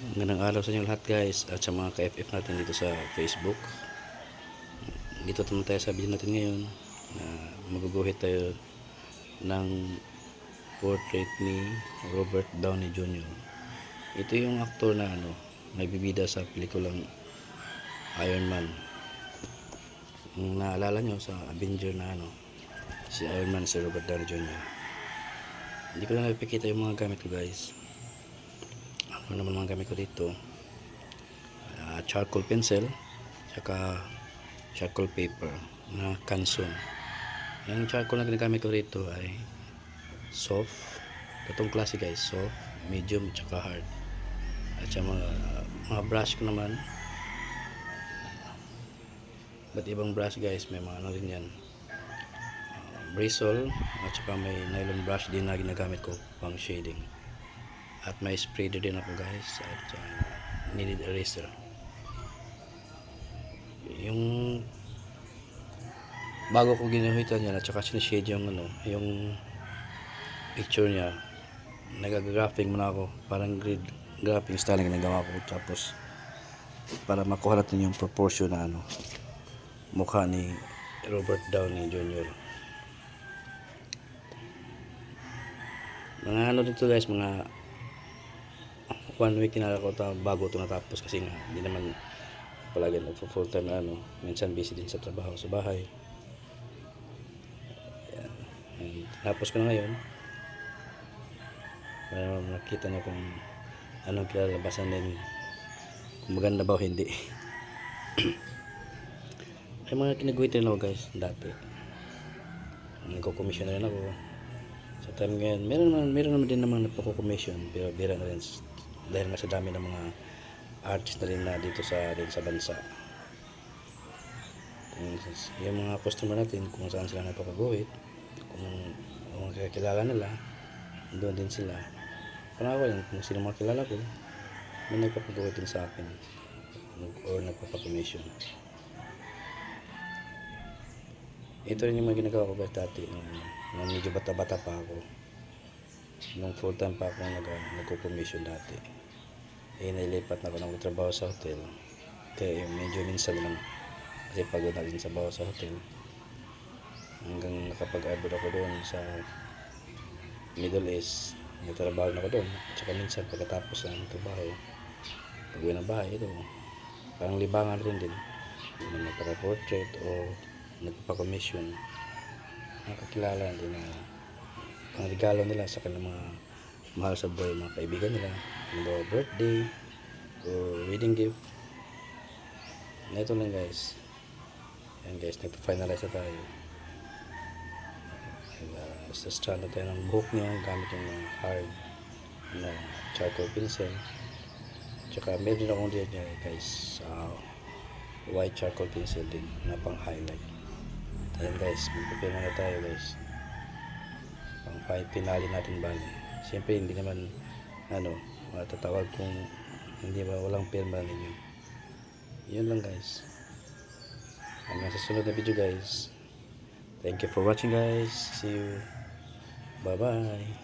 Magandang araw sa inyo lahat guys at sa mga ka-FF natin dito sa Facebook. Dito naman tayo sa video natin ngayon na maguguhit tayo ng portrait ni Robert Downey Jr. Ito yung aktor na nagbibida sa pelikulang Iron Man. Kung naalala nyo sa Avenger na si Iron Man, si Robert Downey Jr. Hindi ko na napikita yung mga gamit ko guys. Ano naman mga gamit ko dito, charcoal pencil saka charcoal paper na kanson. Yung charcoal na ginagamit ko rito ay soft, itong klase guys, soft, medium at saka hard. At saka mga brush ko naman, ba't ibang brush guys, may mga rin yan, bristle at saka may nylon brush din na ginagamit ko pang shading. At may spreader din ako guys at kneaded eraser. Yung bago ko ginuhitan yan at saka sinishade yung picture niya, nag-graphing muna ako, parang grid graphing style na ginagawa ko, tapos para makuha natin yung proportion na mukha ni Robert Downey Jr. Mga dito guys, mga 1 week kinala ko bago ito natapos kasi nga hindi naman palagi full time minsan busy din sa trabaho sa bahay. Ayan. And tapos ko na ngayon para makita nyo kung anong kilalabasan din, kung maganda ba o hindi. Ay mga kinaguhitin ako guys dati, nagko-commission na rin ako sa time ngayon. Meron naman din namang nagpo-commission pero bira na rin dahil nga sa dami ng mga artist na rin na dito sa bansa. Yung mga customer natin kung saan sila nagpapaguhit, kung kakilala nila, doon din sila. Parang ako yun, kung sino mga kilala ko, may nagpapaguhit din sa akin or nagpapakommission. Ito rin yung mga ginagawa ko guys dati nung medyo bata-bata pa ako, nung full time pa ako nagko-commission dati. Nailipat na ako ng trabaho sa hotel, kaya medyo minsan lang kasi pagod na rin sa baho sa hotel, hanggang nakapag-abot ako doon sa Middle East. Nagtrabaho na ako doon at saka minsan pagkatapos ng trabaho, pag-uwi ng bahay, ito parang libangan rin din, nagpapa-portrait o nagpapa-commission. Nakakilala din na ang regalo nila sa kanilang mga mahal sa buhay, mga kaibigan nila, halimbawa birthday o wedding gift. Na ito lang guys. Ayan guys, nagpa-finalize na tayo. Strand na tayo ng buhok niya gamit yung hard na charcoal pencil. Tsaka meron akong din guys, white charcoal pencil din na pang highlight. Ayan guys, magpapil na tayo guys, pang finale natin bali. Siyempre hindi naman matatawag kung hindi ba walang pirma ninyo. Yun lang guys. Hanggang sa sunod na video guys. Thank you for watching guys. See you. Bye bye.